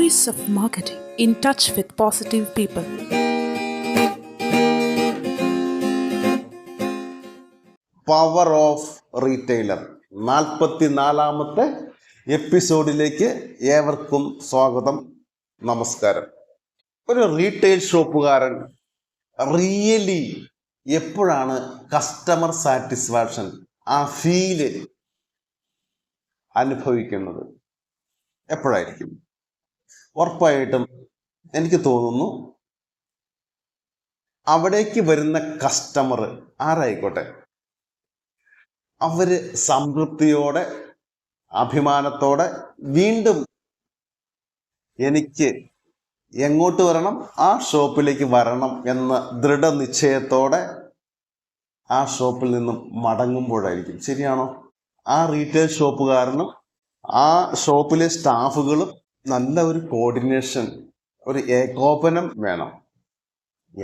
Stories of marketing in touch with positive people. Power of retailer 44-ാമത്തെ എപ്പിസോഡിലേക്ക് ഏവർക്കും സ്വാഗതം. നമസ്കാരം. ഒരു റീറ്റെയിൽ ഷോപ്പുകാരൻ റിയലി എപ്പോഴാണ് കസ്റ്റമർ സാറ്റിസ്ഫാക്ഷൻ, ആ ഫീല് അനുഭവിക്കുന്നത്? എപ്പോഴായിരിക്കും? ഉറപ്പായിട്ടും എനിക്ക് തോന്നുന്നു അവിടേക്ക് വരുന്ന കസ്റ്റമർ ആരായിക്കോട്ടെ, അവര് സംതൃപ്തിയോടെ അഭിമാനത്തോടെ വീണ്ടും എനിക്ക് എങ്ങോട്ട് വരണം, ആ ഷോപ്പിലേക്ക് വരണം എന്ന ദൃഢനിശ്ചയത്തോടെ ആ ഷോപ്പിൽ നിന്നും മടങ്ങുമ്പോഴായിരിക്കും. ശരിയാണോ? ആ റീറ്റെയിൽ ഷോപ്പുകാരനും ആ ഷോപ്പിലെ സ്റ്റാഫുകളും നല്ല ഒരു കോർഡിനേഷൻ, ഒരു ഏകോപനം വേണം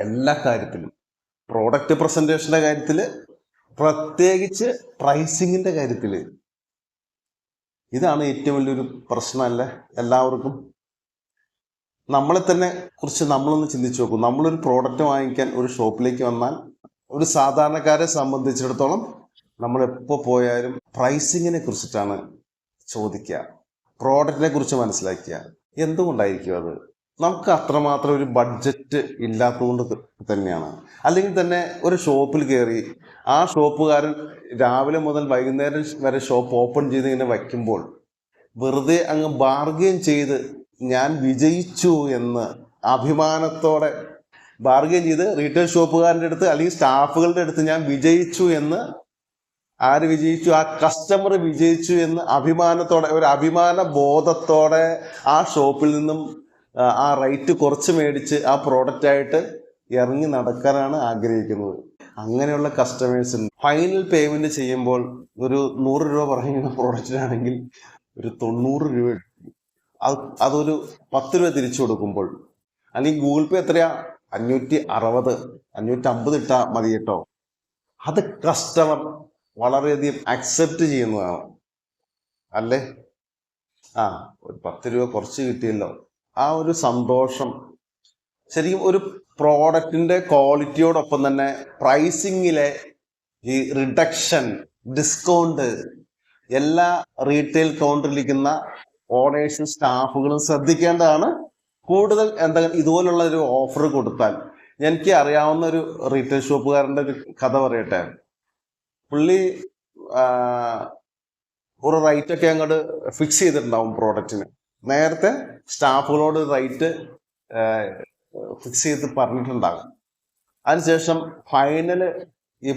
എല്ലാ കാര്യത്തിലും. പ്രോഡക്റ്റ് പ്രസന്റേഷന്റെ കാര്യത്തിൽ, പ്രത്യേകിച്ച് പ്രൈസിങ്ങിന്റെ കാര്യത്തിൽ. ഇതാണ് ഏറ്റവും വലിയൊരു പ്രശ്നമല്ലേ എല്ലാവർക്കും. നമ്മളെ തന്നെ കുറിച്ച് നമ്മളൊന്ന് ചിന്തിച്ചു നോക്കും. നമ്മളൊരു പ്രോഡക്റ്റ് വാങ്ങിക്കാൻ ഒരു ഷോപ്പിലേക്ക് വന്നാൽ, ഒരു സാധാരണക്കാരെ സംബന്ധിച്ചിടത്തോളം നമ്മൾ എപ്പോൾ പോയാലും പ്രൈസിങ്ങിനെ കുറിച്ചിട്ടാണ് ചോദിക്കുക, പ്രോഡക്റ്റിനെ കുറിച്ച് മനസ്സിലാക്കുക. എന്തുകൊണ്ടായിരിക്കും അത്? നമുക്ക് അത്രമാത്രം ഒരു ബഡ്ജറ്റ് ഇല്ലാത്തതുകൊണ്ട് തന്നെയാണ്. അല്ലെങ്കിൽ തന്നെ ഒരു ഷോപ്പിൽ കയറി ആ ഷോപ്പുകാരൻ രാവിലെ മുതൽ വൈകുന്നേരം വരെ ഷോപ്പ് ഓപ്പൺ ചെയ്ത് ഇങ്ങനെ വയ്ക്കുമ്പോൾ വെറുതെ അങ്ങ് ബാർഗെയിൻ ചെയ്ത് ഞാൻ വിജയിച്ചു എന്ന് അഭിമാനത്തോടെ ബാർഗെയിൻ ചെയ്ത് റീറ്റെയിൽ ഷോപ്പുകാരൻ്റെ അടുത്ത് അല്ലെങ്കിൽ സ്റ്റാഫുകളുടെ അടുത്ത് ഞാൻ വിജയിച്ചു എന്ന്, ആര് വിജയിച്ചു? ആ കസ്റ്റമർ വിജയിച്ചു എന്ന് അഭിമാനത്തോടെ, ഒരു അഭിമാന ബോധത്തോടെ ആ ഷോപ്പിൽ നിന്നും ആ റേറ്റ് കുറച്ച് മേടിച്ച് ആ പ്രോഡക്റ്റായിട്ട് ഇറങ്ങി നടക്കാനാണ് ആഗ്രഹിക്കുന്നത്. അങ്ങനെയുള്ള കസ്റ്റമേഴ്സ് ഫൈനൽ പേയ്മെന്റ് ചെയ്യുമ്പോൾ ഒരു 100 രൂപ പറയുന്ന പ്രോഡക്റ്റിനാണെങ്കിൽ ഒരു 90 രൂപ, അതൊരു 10 രൂപ തിരിച്ചു കൊടുക്കുമ്പോൾ, അല്ലെങ്കിൽ ഗൂഗിൾ പേ എത്രയാ, 560 550 ഇട്ടാ മതി കേട്ടോ, അത് കസ്റ്റമർ വളരെയധികം അക്സെപ്റ്റ് ചെയ്യുന്നതാണ് അല്ലേ? ഒരു 10 രൂപ കുറച്ച് കിട്ടിയല്ലോ, ആ ഒരു സന്തോഷം. ശരിക്കും ഒരു പ്രോഡക്റ്റിന്റെ ക്വാളിറ്റിയോടൊപ്പം തന്നെ പ്രൈസിങ്ങിലെ ഈ റിഡക്ഷൻ, ഡിസ്കൗണ്ട് എല്ലാ റീറ്റെയിൽ കൗണ്ടറിലിരിക്കുന്ന ഓണേഴ്സും സ്റ്റാഫുകളും ശ്രദ്ധിക്കേണ്ടതാണ്. കൂടുതൽ എന്തെങ്കിലും ഇതുപോലുള്ള ഒരു ഓഫർ കൊടുത്താൽ, എനിക്ക് അറിയാവുന്ന ഒരു റീറ്റെയിൽ ഷോപ്പുകാരൻ്റെ ഒരു കഥ പറയട്ടെ. പുള്ളി ഒരു റേറ്റൊക്കെ അങ്ങോട്ട് ഫിക്സ് ചെയ്തിട്ടുണ്ടാവും പ്രോഡക്റ്റിന്. നേരത്തെ സ്റ്റാഫുകളോട് റേറ്റ് ഫിക്സ് ചെയ്ത് പറഞ്ഞിട്ടുണ്ടാകും. അതിനുശേഷം ഫൈനല് ഈ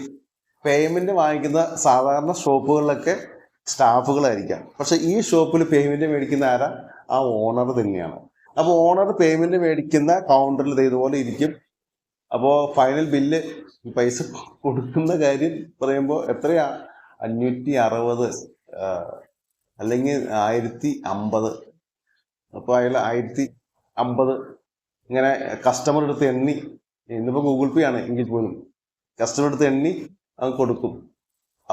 പേയ്മെന്റ് വാങ്ങിക്കുന്ന സാധാരണ ഷോപ്പുകളിലൊക്കെ സ്റ്റാഫുകളായിരിക്കാം. പക്ഷെ ഈ ഷോപ്പിൽ പേയ്മെന്റ് മേടിക്കുന്ന ആരാ? ആ ഓണർ തന്നെയാണ്. അപ്പോൾ ഓണർ പേയ്മെന്റ് മേടിക്കുന്ന കൗണ്ടറിൽ ഇതുപോലെ ഇരിക്കും. അപ്പോൾ ഫൈനൽ ബില്ല്, പൈസ കൊടുക്കുന്ന കാര്യം പറയുമ്പോൾ എത്രയാ? 560 അല്ലെങ്കിൽ 1050. അപ്പോൾ അയാൾ 1050 ഇങ്ങനെ കസ്റ്റമർ എടുത്ത് എണ്ണി, ഇന്നിപ്പോൾ ഗൂഗിൾ പേ ആണ് എങ്കിൽ പോലും കസ്റ്റമർ എടുത്ത് എണ്ണി അത് കൊടുക്കും.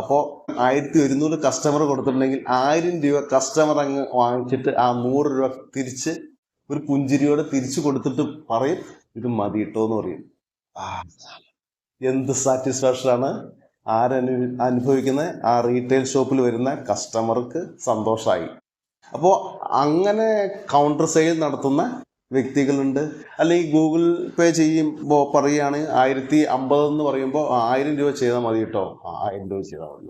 അപ്പോൾ 1100 കസ്റ്റമർ കൊടുത്തിട്ടുണ്ടെങ്കിൽ 1000 രൂപ കസ്റ്റമർ അങ്ങ് വാങ്ങിച്ചിട്ട് ആ 100 രൂപ തിരിച്ച് ഒരു പുഞ്ചിരിയോടെ തിരിച്ചു കൊടുത്തിട്ട് പറയും, ഇത് മതി കേട്ടോ എന്ന് പറയും. എന്ത് സാറ്റിസ്ഫാക്ഷനാണ് അനുഭവിക്കുന്നത്? ആ റീറ്റെയിൽ ഷോപ്പിൽ വരുന്ന കസ്റ്റമർക്ക് സന്തോഷമായി. അപ്പോൾ അങ്ങനെ കൗണ്ടർ സെയിൽ നടത്തുന്ന വ്യക്തികളുണ്ട്. അല്ലെങ്കിൽ ഗൂഗിൾ പേ ചെയ്യുമ്പോൾ പറയുകയാണ് 1050 എന്ന് പറയുമ്പോൾ 1000 രൂപ ചെയ്താൽ മതി കേട്ടോ, 1000 രൂപ ചെയ്താൽ മതി,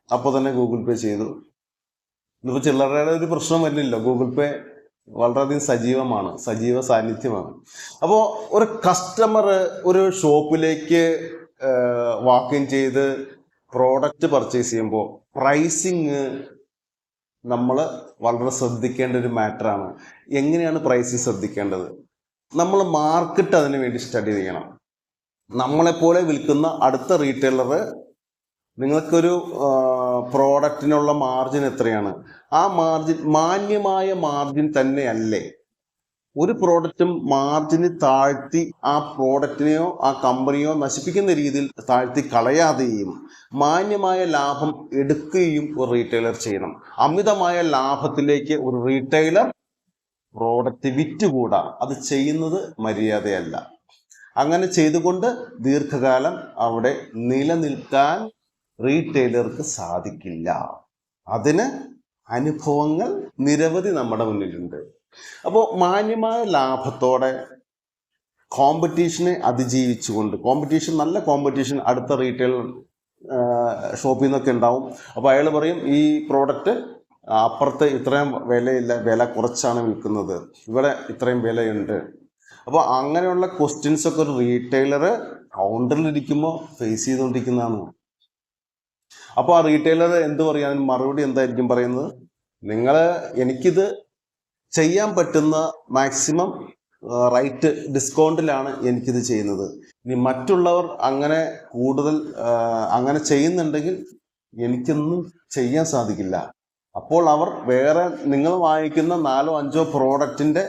അപ്പോൾ തന്നെ ഗൂഗിൾ പേ ചെയ്തു. ഇതിപ്പോൾ ചില്ലറയുടെ ഒരു പ്രശ്നം വരുന്നില്ല. ഗൂഗിൾ പേ വളരെയധികം സജീവമാണ്, സജീവ സാന്നിധ്യമാണ്. അപ്പോൾ ഒരു കസ്റ്റമർ ഒരു ഷോപ്പിലേക്ക് വാക്കിൻ ചെയ്ത് പ്രോഡക്റ്റ് പർച്ചേസ് ചെയ്യുമ്പോൾ പ്രൈസിങ് നമ്മൾ വളരെ ശ്രദ്ധിക്കേണ്ട ഒരു മാറ്ററാണ്. എങ്ങനെയാണ് പ്രൈസിങ് ശ്രദ്ധിക്കേണ്ടത്? നമ്മൾ മാർക്കറ്റ് അതിനു വേണ്ടി സ്റ്റഡി ചെയ്യണം. നമ്മളെപ്പോലെ വിൽക്കുന്ന അടുത്ത റീറ്റെയിലർ നിങ്ങൾക്കൊരു പ്രോഡക്റ്റിനുള്ള മാർജിൻ എത്രയാണ്? ആ മാർജിൻ മാന്യമായ മാർജിൻ തന്നെയല്ലേ? ഒരു പ്രോഡക്റ്റും മാർജിന് താഴ്ത്തി ആ പ്രോഡക്റ്റിനെയോ ആ കമ്പനിയോ നശിപ്പിക്കുന്ന രീതിയിൽ താഴ്ത്തി കളയാതെയും മാന്യമായ ലാഭം എടുക്കുകയും ഒരു റീറ്റെയിലർ ചെയ്യണം. അമിതമായ ലാഭത്തിലേക്ക് ഒരു റീറ്റെയിലർ പ്രോഡക്റ്റ് വിറ്റുകൂടാ. അത് ചെയ്യുന്നത് മര്യാദയല്ല. അങ്ങനെ ചെയ്തുകൊണ്ട് ദീർഘകാലം അവിടെ നിലനിൽക്കാൻ റീറ്റെയിലർക്ക് സാധിക്കില്ല. അതിന് അനുഭവങ്ങൾ നിരവധി നമ്മുടെ മുന്നിലുണ്ട്. അപ്പോൾ മാന്യമായ ലാഭത്തോടെ കോമ്പറ്റീഷനെ അതിജീവിച്ചുകൊണ്ട്, നല്ല കോമ്പറ്റീഷൻ അടുത്ത റീറ്റെയിൽ ഷോപ്പിൽ നിന്നൊക്കെ ഉണ്ടാവും. അപ്പോൾ അയാൾ പറയും ഈ പ്രോഡക്റ്റ് അപ്പുറത്ത് ഇത്രയും വിലയില്ല, വില കുറച്ചാണ് വിൽക്കുന്നത്, ഇവിടെ ഇത്രയും വിലയുണ്ട്. അപ്പോൾ അങ്ങനെയുള്ള ക്വസ്റ്റ്യൻസ് ഒക്കെ ഒരു റീറ്റെയിലർ കൗണ്ടറിലിരിക്കുമ്പോൾ ഫേസ് ചെയ്തുകൊണ്ടിരിക്കുന്നതാണ്. അപ്പോൾ ആ റീറ്റെയിലർ എന്ത് പറയും? അതിന് മറുപടി എന്തായിരിക്കും പറയുന്നത്? എനിക്കിത് ചെയ്യാൻ പറ്റുന്ന മാക്സിമം റൈറ്റ് ഡിസ്കൗണ്ടിലാണ് എനിക്കിത് ചെയ്യുന്നത്. ഇനി മറ്റുള്ളവർ അങ്ങനെ കൂടുതൽ അങ്ങനെ ചെയ്യുന്നുണ്ടെങ്കിൽ എനിക്കൊന്നും ചെയ്യാൻ സാധിക്കില്ല. അപ്പോൾ അവർ വേറെ നിങ്ങൾ വാങ്ങിക്കുന്ന 4-5 പ്രോഡക്റ്റിന്റെ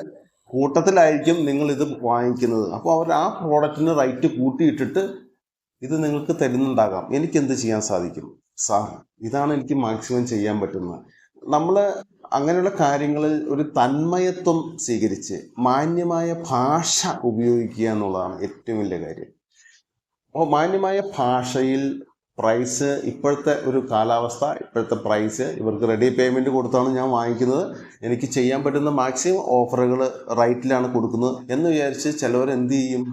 കൂട്ടത്തിലായിരിക്കും നിങ്ങൾ ഇത് വാങ്ങിക്കുന്നത്. അപ്പോൾ അവർ ആ പ്രോഡക്റ്റിന് റൈറ്റ് കൂട്ടിയിട്ടിട്ട് ഇത് നിങ്ങൾക്ക് തരുന്നുണ്ടാകാം. എനിക്കെന്ത് ചെയ്യാൻ സാധിക്കും സാർ? ഇതാണ് എനിക്ക് മാക്സിമം ചെയ്യാൻ പറ്റുന്നത്. നമ്മൾ അങ്ങനെയുള്ള കാര്യങ്ങളിൽ ഒരു തന്മയത്വം സ്വീകരിച്ച് മാന്യമായ ഭാഷ ഉപയോഗിക്കുക എന്നുള്ളതാണ് ഏറ്റവും വലിയ കാര്യം. അപ്പോൾ മാന്യമായ ഭാഷയിൽ പ്രൈസ്, ഇപ്പോഴത്തെ ഒരു കാലാവസ്ഥ, ഇപ്പോഴത്തെ പ്രൈസ്, ഇവർക്ക് റെഡി പേയ്മെൻറ്റ് കൊടുത്താണ് ഞാൻ വാങ്ങിക്കുന്നത്, എനിക്ക് ചെയ്യാൻ പറ്റുന്ന മാക്സിമം ഓഫറുകൾ റൈറ്റിലാണ് കൊടുക്കുന്നത് എന്ന് വിചാരിച്ച് ചിലവർ എന്ത് ചെയ്യും?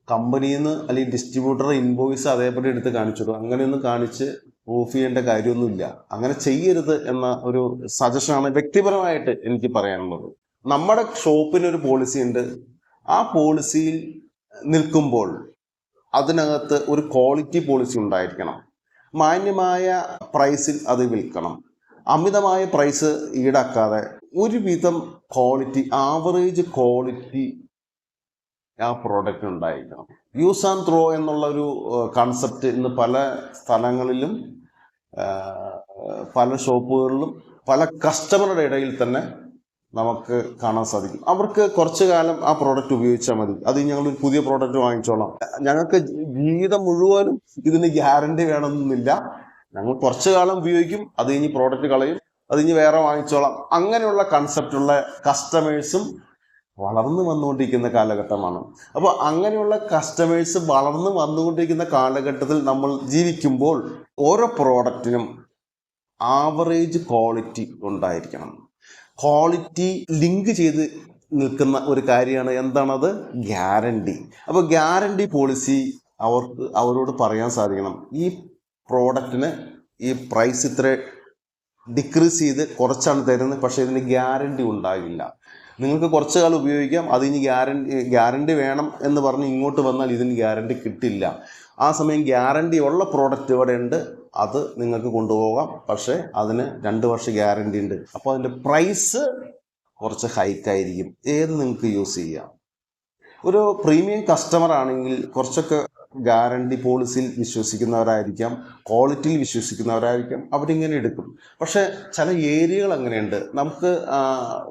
കമ്പനിയിൽ നിന്ന് അല്ലെങ്കിൽ ഡിസ്ട്രിബ്യൂട്ടർ ഇൻവോയ്സ് അതേപടി എടുത്ത് കാണിച്ചു. അങ്ങനെയൊന്നും കാണിച്ച് പ്രൂഫ് ചെയ്യേണ്ട കാര്യമൊന്നുമില്ല. അങ്ങനെ ചെയ്യരുത് എന്ന ഒരു സജഷനാണ് വ്യക്തിപരമായിട്ട് എനിക്ക് പറയാനുള്ളത്. നമ്മുടെ ഷോപ്പിനൊരു പോളിസി ഉണ്ട്. ആ പോളിസിയിൽ നിൽക്കുമ്പോൾ അതിനകത്ത് ഒരു ക്വാളിറ്റി പോളിസി ഉണ്ടായിരിക്കണം. മാന്യമായ പ്രൈസിൽ അത് വിൽക്കണം. അമിതമായ പ്രൈസ് ഈടാക്കാതെ ഒരുവിധം ക്വാളിറ്റി, ആവറേജ് ക്വാളിറ്റി ആ പ്രോഡക്റ്റ് ഉണ്ടായിരിക്കണം. യൂസ് ആൻഡ് ത്രോ എന്നുള്ള ഒരു കൺസെപ്റ്റ് ഇന്ന് പല സ്ഥലങ്ങളിലും പല ഷോപ്പുകളിലും പല കസ്റ്റമറുടെ ഇടയിൽ തന്നെ നമുക്ക് കാണാൻ സാധിക്കും. അവർക്ക് കുറച്ചു കാലം ആ പ്രോഡക്റ്റ് ഉപയോഗിച്ചാൽ മതി, അത് ഞങ്ങൾ പുതിയ പ്രോഡക്റ്റ് വാങ്ങിച്ചോളാം, ഞങ്ങൾക്ക് ജീവിതം മുഴുവനും ഇതിന് ഗ്യാരണ്ടി വേണമെന്നില്ല, ഞങ്ങൾ കുറച്ചു കാലം ഉപയോഗിക്കും, അത് കഴിഞ്ഞ് പ്രോഡക്റ്റ് കളയും, അത് കഴിഞ്ഞ് വേറെ വാങ്ങിച്ചോളാം. അങ്ങനെയുള്ള കൺസെപ്റ്റുള്ള കസ്റ്റമേഴ്സും വളർന്നു വന്നുകൊണ്ടിരിക്കുന്ന കാലഘട്ടമാണ്. അപ്പോൾ അങ്ങനെയുള്ള കസ്റ്റമേഴ്സ് വളർന്നു വന്നുകൊണ്ടിരിക്കുന്ന കാലഘട്ടത്തിൽ നമ്മൾ ജീവിക്കുമ്പോൾ ഓരോ പ്രോഡക്റ്റിനും ആവറേജ് ക്വാളിറ്റി ഉണ്ടായിരിക്കണം. ക്വാളിറ്റി ലിങ്ക് ചെയ്ത് നിൽക്കുന്ന ഒരു കാര്യമാണ് എന്താണത്? ഗ്യാരണ്ടി. അപ്പോൾ ഗ്യാരണ്ടി പോളിസി അവരോട് പറയാൻ സാധിക്കണം. ഈ പ്രോഡക്റ്റിന് ഈ പ്രൈസ് ഇത്ര ഡിക്രീസ് ചെയ്ത് കുറച്ചാണ് തരുന്നത്, പക്ഷേ ഇതിന് ഗ്യാരണ്ടി ഉണ്ടാകില്ല. നിങ്ങൾക്ക് കുറച്ച് കാലം ഉപയോഗിക്കാം, അതിന് ഗ്യാരണ്ടി വേണം എന്ന് പറഞ്ഞ് ഇങ്ങോട്ട് വന്നാൽ ഇതിന് ഗ്യാരണ്ടി കിട്ടില്ല. ആ സമയം ഗ്യാരണ്ടി ഉള്ള പ്രോഡക്റ്റ് ഇവിടെ ഉണ്ട്, അത് നിങ്ങൾക്ക് കൊണ്ടുപോകാം, പക്ഷേ അതിന് 2 വർഷം ഗ്യാരണ്ടി ഉണ്ട്. അപ്പോൾ അതിൻ്റെ പ്രൈസ് കുറച്ച് ഹൈക്കായിരിക്കും. ഏത് നിങ്ങൾക്ക് യൂസ് ചെയ്യാം. ഒരു പ്രീമിയം കസ്റ്റമർ ആണെങ്കിൽ കുറച്ചൊക്കെ ഗ്യാരണ്ടി പോളിസിയിൽ വിശ്വസിക്കുന്നവരായിരിക്കാം, ക്വാളിറ്റിയിൽ വിശ്വസിക്കുന്നവരായിരിക്കാം, അവരിങ്ങനെ എടുക്കും. പക്ഷെ ചില ഏരിയകൾ അങ്ങനെയുണ്ട്. നമുക്ക്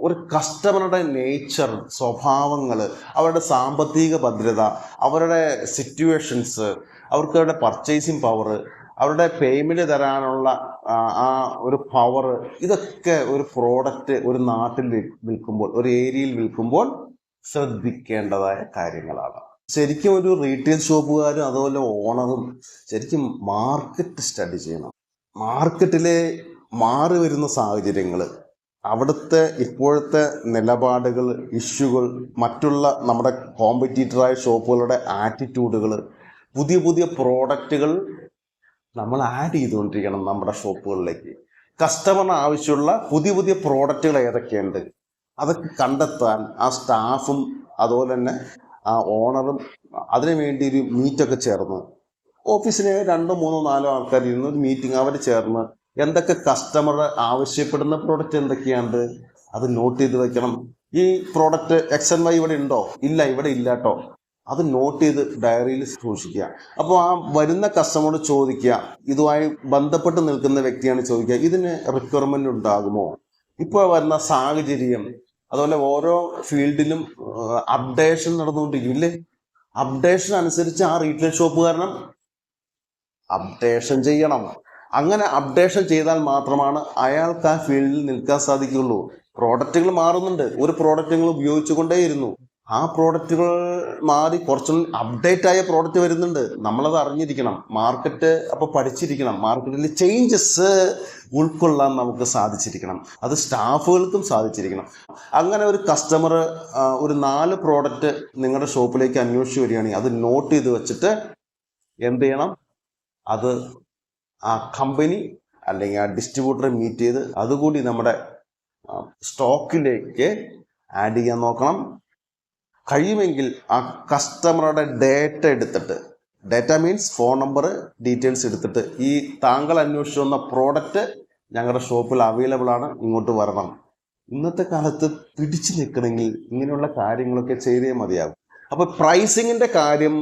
ഒരു കസ്റ്റമറുടെ നേച്ചർ, സ്വഭാവങ്ങൾ, അവരുടെ സാമ്പത്തിക ഭദ്രത, അവരുടെ സിറ്റുവേഷൻസ്, അവരുടെ പർച്ചേസിങ് പവർ, അവരുടെ പേയ്മെൻറ്റ് തരാനുള്ള ആ ഒരു പവർ, ഇതൊക്കെ ഒരു പ്രോഡക്റ്റ് ഒരു നാട്ടിൽ വിൽക്കുമ്പോൾ, ഒരു ഏരിയയിൽ വിൽക്കുമ്പോൾ ശ്രദ്ധിക്കേണ്ടതായ കാര്യങ്ങളാണ്. ശരിക്കും ഒരു റീറ്റെയിൽ ഷോപ്പുകാരും അതുപോലെ ഓണറും ശരിക്കും മാർക്കറ്റ് സ്റ്റഡി ചെയ്യണം. മാർക്കറ്റിലെ മാറി വരുന്ന സാഹചര്യങ്ങൾ, അവിടുത്തെ ഇപ്പോഴത്തെ നിലപാടുകൾ, ഇഷ്യൂകൾ, മറ്റുള്ള നമ്മുടെ കോമ്പറ്റീറ്ററായ ഷോപ്പുകളുടെ ആറ്റിറ്റ്യൂഡുകൾ, പുതിയ പുതിയ പ്രോഡക്റ്റുകൾ നമ്മൾ ആഡ് ചെയ്തുകൊണ്ടിരിക്കണം നമ്മുടെ ഷോപ്പുകളിലേക്ക്. കസ്റ്റമറിന് ആവശ്യമുള്ള പുതിയ പുതിയ പ്രോഡക്റ്റുകൾ ഏതൊക്കെയുണ്ട് അതൊക്കെ കണ്ടെത്താൻ ആ സ്റ്റാഫും അതുപോലെ തന്നെ ആ ഓണറും അതിനു വേണ്ടി ഒരു മീറ്റൊക്കെ ചേർന്ന്, ഓഫീസിലെ 2, 3, 4 ആൾക്കാർ ഇരുന്ന് ഒരു മീറ്റിംഗ് അവർ ചേർന്ന് എന്തൊക്കെ കസ്റ്റമർ ആവശ്യപ്പെടുന്ന പ്രോഡക്റ്റ് എന്തൊക്കെയാണ് അത് നോട്ട് ചെയ്ത് വെക്കണം. ഈ പ്രോഡക്റ്റ് XY ഇവിടെ ഉണ്ടോ? ഇല്ല, ഇവിടെ ഇല്ല കേട്ടോ. അത് നോട്ട് ചെയ്ത് ഡയറിയിൽ സൂക്ഷിക്കുക. അപ്പോൾ ആ വരുന്ന കസ്റ്റമറോട് ചോദിക്കുക, ഇതുമായി ബന്ധപ്പെട്ട് നിൽക്കുന്ന വ്യക്തിയാണ് ചോദിക്കുക, ഇതിന് റിക്വയർമെന്റ് ഉണ്ടാകുമോ? ഇപ്പോൾ വരുന്ന സാഹചര്യം, അതുപോലെ ഓരോ ഫീൽഡിലും അപ്ഡേഷൻ നടന്നുകൊണ്ടിരിക്കും ഇല്ലേ? അപ്ഡേഷൻ അനുസരിച്ച് ആ റീറ്റെയിൽ ഷോപ്പുകാരനും അപ്ഡേഷൻ ചെയ്യണം. അങ്ങനെ അപ്ഡേഷൻ ചെയ്താൽ മാത്രമാണ് അയാൾക്ക് ആ ഫീൽഡിൽ നിൽക്കാൻ സാധിക്കുകയുള്ളൂ. പ്രോഡക്റ്റുകൾ മാറുന്നുണ്ട്. ഒരു പ്രോഡക്റ്റ് നിങ്ങൾ ഉപയോഗിച്ചുകൊണ്ടേയിരുന്നു, ആ പ്രോഡക്റ്റുകൾ മാറി കുറച്ചും അപ്ഡേറ്റ് ആയ പ്രോഡക്റ്റ് വരുന്നുണ്ട്. നമ്മളത് അറിഞ്ഞിരിക്കണം, മാർക്കറ്റ് അപ്പോൾ പഠിച്ചിരിക്കണം, മാർക്കറ്റിൽ ചേഞ്ചസ് ഉൾക്കൊള്ളാൻ നമുക്ക് സാധിച്ചിരിക്കണം, അത് സ്റ്റാഫുകൾക്കും സാധിച്ചിരിക്കണം. അങ്ങനെ ഒരു കസ്റ്റമർ ഒരു 4 പ്രോഡക്റ്റ് നിങ്ങളുടെ ഷോപ്പിലേക്ക് അന്വേഷിച്ച് വരികയാണെങ്കിൽ അത് നോട്ട് ചെയ്ത് വെച്ചിട്ട് എന്ത് ചെയ്യണം, അത് ആ കമ്പനി അല്ലെങ്കിൽ ആ ഡിസ്ട്രിബ്യൂട്ടറെ മീറ്റ് ചെയ്ത് അതുകൂടി നമ്മുടെ സ്റ്റോക്കിലേക്ക് ആഡ് ചെയ്യാൻ നോക്കണം. കഴിയുമെങ്കിൽ ആ കസ്റ്റമറുടെ ഡേറ്റ എടുത്തിട്ട്, data means phone number details എടുത്തിട്ട്, ഈ താങ്കൾ അന്വേഷിച്ചു വന്ന പ്രോഡക്റ്റ് ഞങ്ങളുടെ ഷോപ്പിൽ അവൈലബിൾ ആണ്, ഇങ്ങോട്ട് വരണം. ഇന്നത്തെ കാലത്ത് പിടിച്ചു നിൽക്കണമെങ്കിൽ ഇങ്ങനെയുള്ള കാര്യങ്ങളൊക്കെ ചെയ്തേ മതിയാകും. അപ്പോൾ പ്രൈസിങ്ങിൻ്റെ കാര്യം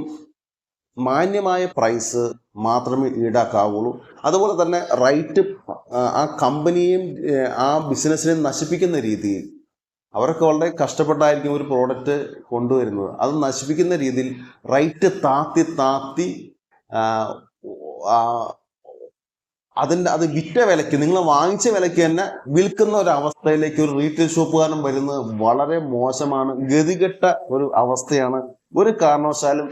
മാന്യമായ പ്രൈസ് മാത്രമേ ഈടാക്കാവുള്ളൂ. അതുപോലെ തന്നെ റൈറ്റ് ആ കമ്പനിയും ആ ബിസിനസ്സിനെയും നശിപ്പിക്കുന്ന രീതിയിൽ, അവരൊക്കെ വളരെ കഷ്ടപ്പെട്ടായിരിക്കും ഒരു പ്രോഡക്റ്റ് കൊണ്ടുവരുന്നത്, അത് നശിപ്പിക്കുന്ന രീതിയിൽ റൈറ്റ് താത്തി അത് വിറ്റ വിലയ്ക്ക്, നിങ്ങൾ വാങ്ങിച്ച വിലയ്ക്ക് തന്നെ വിൽക്കുന്ന ഒരു അവസ്ഥയിലേക്ക് ഒരു റീറ്റെയിൽ ഷോപ്പുകാരൻ വരുന്നത് വളരെ മോശമാണ്, ഗതികെട്ട ഒരു അവസ്ഥയാണ്. ഒരു കാരണവശാലും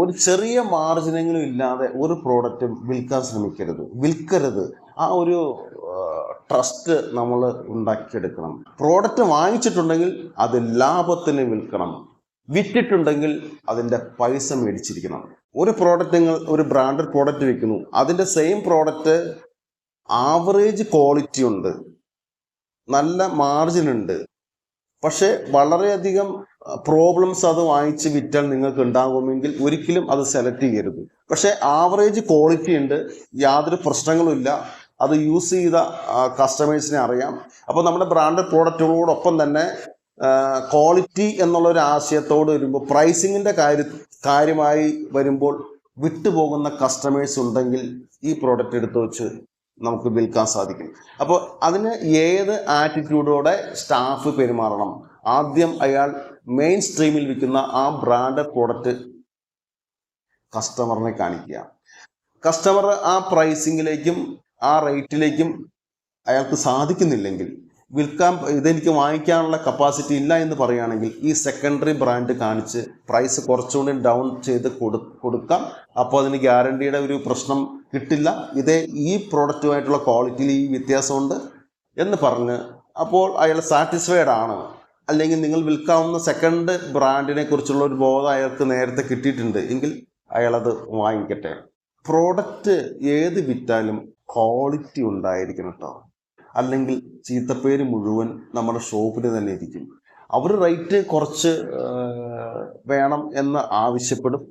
ഒരു ചെറിയ മാർജിനെങ്കിലും ഇല്ലാതെ ഒരു പ്രോഡക്റ്റ് വിൽക്കാൻ ശ്രമിക്കരുത്, വിൽക്കരുത്. ആ ഒരു ട്രസ്റ്റ് നമ്മൾ ഉണ്ടാക്കിയെടുക്കണം. പ്രോഡക്റ്റ് വാങ്ങിച്ചിട്ടുണ്ടെങ്കിൽ അത് ലാഭത്തിന് വിൽക്കണം, വിറ്റിട്ടുണ്ടെങ്കിൽ അതിൻ്റെ പൈസ മേടിച്ചിരിക്കണം. ഒരു പ്രോഡക്റ്റ് നിങ്ങൾ ഒരു ബ്രാൻഡഡ് പ്രോഡക്റ്റ് വിൽക്കുന്നു, അതിൻ്റെ സെയിം പ്രോഡക്റ്റ് ആവറേജ് ക്വാളിറ്റി ഉണ്ട്, നല്ല മാർജിൻ ഉണ്ട്, പക്ഷേ വളരെയധികം പ്രോബ്ലംസ് അത് വാങ്ങിച്ച് വിറ്റാൽ നിങ്ങൾക്ക് ഉണ്ടാകുമെങ്കിൽ ഒരിക്കലും അത് സെലക്ട് ചെയ്യരുത്. പക്ഷേ ആവറേജ് ക്വാളിറ്റി ഉണ്ട്, യാതൊരു പ്രശ്നങ്ങളും ഇല്ല, അത് യൂസ് ചെയ്ത കസ്റ്റമേഴ്സിനെ അറിയാം. അപ്പോൾ നമ്മുടെ ബ്രാൻഡഡ് പ്രോഡക്റ്റുകളോടൊപ്പം തന്നെ ക്വാളിറ്റി എന്നുള്ളൊരു ആശയത്തോട് വരുമ്പോൾ, പ്രൈസിങ്ങിൻ്റെ കാര്യമായി വരുമ്പോൾ വിട്ടുപോകുന്ന കസ്റ്റമേഴ്സ് ഉണ്ടെങ്കിൽ ഈ പ്രോഡക്റ്റ് എടുത്തു വെച്ച് നമുക്ക് വിൽക്കാൻ സാധിക്കും. അപ്പോൾ അതിന് ഏത് ആറ്റിറ്റ്യൂഡോടെ സ്റ്റാഫ് പെരുമാറണം? ആദ്യം അയാൾ മെയിൻ സ്ട്രീമിൽ വിൽക്കുന്ന ആ ബ്രാൻഡഡ് പ്രോഡക്റ്റ് കസ്റ്റമറിനെ കാണിക്കുക. കസ്റ്റമർ ആ പ്രൈസിങ്ങിലേക്കും ആ റേറ്റിലേക്കും അയാൾക്ക് സാധിക്കുന്നില്ലെങ്കിൽ, ഇതെനിക്ക് വാങ്ങിക്കാനുള്ള കപ്പാസിറ്റി ഇല്ല എന്ന് പറയുകയാണെങ്കിൽ, ഈ സെക്കൻഡറി ബ്രാൻഡ് കാണിച്ച് പ്രൈസ് കുറച്ചുകൂടി ഡൗൺ ചെയ്ത് കൊടുക്കാം. അപ്പോൾ അതിന് ഗ്യാരണ്ടിയുടെ ഒരു പ്രശ്നം കിട്ടില്ല, ഈ പ്രോഡക്റ്റുമായിട്ടുള്ള ക്വാളിറ്റിയിൽ ഈ വ്യത്യാസമുണ്ട് എന്ന് പറഞ്ഞ് അപ്പോൾ അയാൾ സാറ്റിസ്ഫൈഡ് ആണ്. അല്ലെങ്കിൽ നിങ്ങൾ വിൽക്കാവുന്ന സെക്കൻഡ് ബ്രാൻഡിനെ കുറിച്ചുള്ള ഒരു ബോധം അയാൾക്ക് നേരത്തെ കിട്ടിയിട്ടുണ്ട് എങ്കിൽ അയാളത് വാങ്ങിക്കട്ടെ. പ്രോഡക്റ്റ് ഏത് വിറ്റാലും ക്വാളിറ്റി ഉണ്ടായിരിക്കണം കേട്ടോ, അല്ലെങ്കിൽ ചീത്തപ്പേര് മുഴുവൻ നമ്മുടെ ഷോപ്പിന് തന്നെ ഇരിക്കും. അവർ റേറ്റ് കുറച്ച് വേണം എന്ന് ആവശ്യപ്പെടും,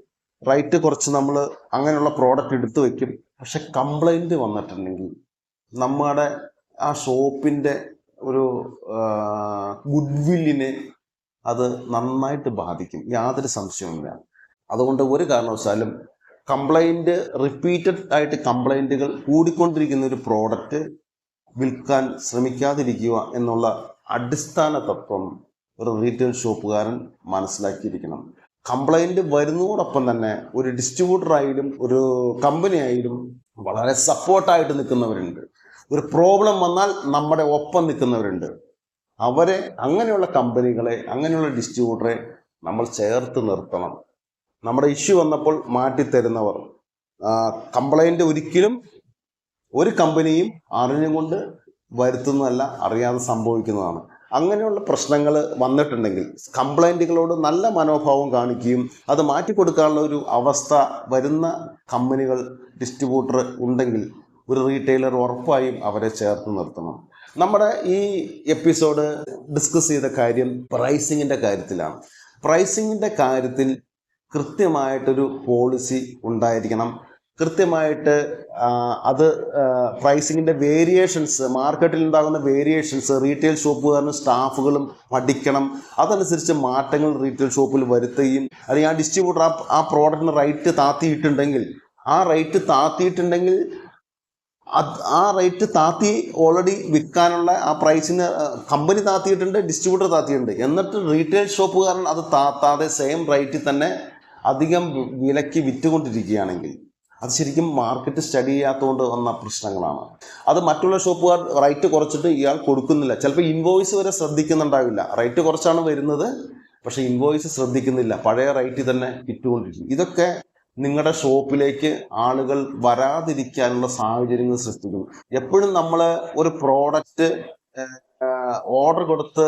റേറ്റ് കുറച്ച് നമ്മൾ അങ്ങനെയുള്ള പ്രോഡക്റ്റ് എടുത്തു വയ്ക്കും. പക്ഷെ കംപ്ലൈൻറ്റ് വന്നിട്ടുണ്ടെങ്കിൽ നമ്മുടെ ആ ഷോപ്പിൻ്റെ ഒരു ഗുഡ്വില്ലിനെ അത് നന്നായിട്ട് ബാധിക്കും, യാതൊരു സംശയവുമില്ല. അതുകൊണ്ട് ഒരു കാരണവശാലും റിപ്പീറ്റഡ് ആയിട്ട് കംപ്ലൈൻറ്റുകൾ കൂടിക്കൊണ്ടിരിക്കുന്ന ഒരു പ്രോഡക്റ്റ് വിൽക്കാൻ ശ്രമിക്കാതിരിക്കുക എന്നുള്ള അടിസ്ഥാന തത്വം ഒരു റീറ്റെയിൽ ഷോപ്പുകാരൻ മനസ്സിലാക്കിയിരിക്കണം. കംപ്ലൈൻറ്റ് വരുന്നതോടൊപ്പം തന്നെ ഒരു ഡിസ്ട്രിബ്യൂട്ടറായാലും ഒരു കമ്പനി ആയാലും വളരെ സപ്പോർട്ടായിട്ട് നിൽക്കുന്നവരുണ്ട്. ഒരു പ്രോബ്ലം വന്നാൽ നമ്മുടെ ഒപ്പം നിൽക്കുന്നവരുണ്ട്. അങ്ങനെയുള്ള കമ്പനികളെ, അങ്ങനെയുള്ള ഡിസ്ട്രിബ്യൂട്ടറെ നമ്മൾ ചേർത്ത് നിർത്തണം. നമ്മുടെ ഇഷ്യൂ വന്നപ്പോൾ മാറ്റിത്തരുന്നവർ. കംപ്ലൈൻറ്റ് ഒരിക്കലും ഒരു കമ്പനിയും അറിഞ്ഞുകൊണ്ട് വരുത്തുന്നതല്ല, അറിയാതെ സംഭവിക്കുന്നതാണ്. അങ്ങനെയുള്ള പ്രശ്നങ്ങൾ വന്നിട്ടുണ്ടെങ്കിൽ കംപ്ലൈൻറ്റുകളോട് നല്ല മനോഭാവം കാണിക്കുകയും അത് മാറ്റിക്കൊടുക്കാനുള്ള ഒരു അവസ്ഥ വരുന്ന കമ്പനികൾ, ഡിസ്ട്രിബ്യൂട്ടർ ഉണ്ടെങ്കിൽ ഒരു റീറ്റെയിലർ ഉറപ്പായും അവരെ ചേർത്ത് നിർത്തണം. നമ്മുടെ ഈ എപ്പിസോഡ് ഡിസ്കസ് ചെയ്ത കാര്യം പ്രൈസിങ്ങിൻ്റെ കാര്യത്തിലാണ്. പ്രൈസിങ്ങിൻ്റെ കാര്യത്തിൽ കൃത്യമായിട്ടൊരു പോളിസി ഉണ്ടായിരിക്കണം. കൃത്യമായിട്ട് അത് പ്രൈസിങ്ങിൻ്റെ വേരിയേഷൻസ്, മാർക്കറ്റിൽ ഉണ്ടാകുന്ന വേരിയേഷൻസ് റീറ്റെയിൽ ഷോപ്പുകാരനും സ്റ്റാഫുകളും പഠിക്കണം. അതനുസരിച്ച് മാറ്റങ്ങൾ റീറ്റെയിൽ ഷോപ്പിൽ വരുത്തുകയും, അല്ലെങ്കിൽ ആ ഡിസ്ട്രിബ്യൂട്ടർ ആ പ്രോഡക്റ്റിന് റേറ്റ് താത്തിയിട്ടുണ്ടെങ്കിൽ ആ റേറ്റ് താത്തി ഓൾറെഡി വിൽക്കാനുള്ള ആ പ്രൈസിന് കമ്പനി താത്തിയിട്ടുണ്ട്, ഡിസ്ട്രിബ്യൂട്ടർ താത്തിയിട്ടുണ്ട്. എന്നിട്ട് റീറ്റെയിൽ ഷോപ്പുകാരൻ അത് താത്താതെ സെയിം റേറ്റിൽ തന്നെ അധികം വിലയ്ക്ക് വിറ്റുകൊണ്ടിരിക്കുകയാണെങ്കിൽ അത് ശരിക്കും മാർക്കറ്റ് സ്റ്റഡി ചെയ്യാത്തതുകൊണ്ട് വന്ന പ്രശ്നങ്ങളാണ്. അത് മറ്റുള്ള ഷോപ്പുകാർ റേറ്റ് കുറച്ചിട്ട് ഇയാൾ കൊടുക്കുന്നില്ല. ചിലപ്പോൾ ഇൻവോയ്സ് വരെ ശ്രദ്ധിക്കുന്നുണ്ടാവില്ല. റേറ്റ് കുറച്ചാണ് വരുന്നത്, പക്ഷെ ഇൻവോയ്സ് ശ്രദ്ധിക്കുന്നില്ല, പഴയ റേറ്റ് തന്നെ ഇട്ടുകൊണ്ടിരിക്കും. ഇതൊക്കെ നിങ്ങളുടെ ഷോപ്പിലേക്ക് ആളുകൾ വരാതിരിക്കാനുള്ള സാഹചര്യങ്ങൾ സൃഷ്ടിക്കുന്നു. എപ്പോഴും നമ്മൾ ഒരു പ്രോഡക്റ്റ് ഓർഡർ കൊടുത്ത്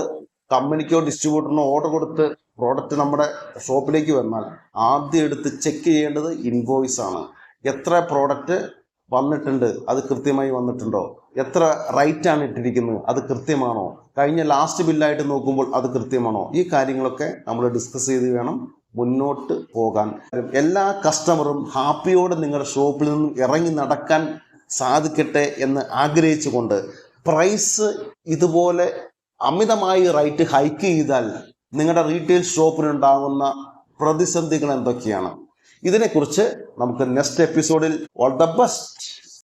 കമ്പനിക്കോ ഡിസ്ട്രിബ്യൂട്ടറിനോ ഓർഡർ കൊടുത്ത് പ്രോഡക്റ്റ് നമ്മുടെ ഷോപ്പിലേക്ക് വന്നാൽ ആദ്യം എടുത്ത് ചെക്ക് ചെയ്യേണ്ടത് ഇൻവോയ്സ് ആണ്. എത്ര പ്രോഡക്റ്റ് വന്നിട്ടുണ്ട്, അത് കൃത്യമായി വന്നിട്ടുണ്ടോ, എത്ര റേറ്റ് ആണ് ഇട്ടിരിക്കുന്നത്, അത് കൃത്യമാണോ, കഴിഞ്ഞ ലാസ്റ്റ് ബില്ലായിട്ട് നോക്കുമ്പോൾ അത് കൃത്യമാണോ, ഈ കാര്യങ്ങളൊക്കെ നമ്മൾ ഡിസ്കസ് ചെയ്ത് വേണം മുന്നോട്ട് പോകാൻ. എല്ലാ കസ്റ്റമറും ഹാപ്പിയോടെ നിങ്ങളുടെ ഷോപ്പിൽ നിന്നും ഇറങ്ങി നടക്കാൻ സാധിക്കട്ടെ എന്ന് ആഗ്രഹിച്ചുകൊണ്ട് പ്രൈസ് ഇതുപോലെ അമിതമായി റേറ്റ് ഹൈക്ക് ചെയ്താൽ നിങ്ങളുടെ റീറ്റെയിൽ ഷോപ്പിനുണ്ടാകുന്ന പ്രതിസന്ധികൾ എന്തൊക്കെയാണ്, ഇതിനെക്കുറിച്ച് നമുക്ക് നെക്സ്റ്റ് എപ്പിസോഡിൽ ഓൾ ദ ബെസ്റ്റ്.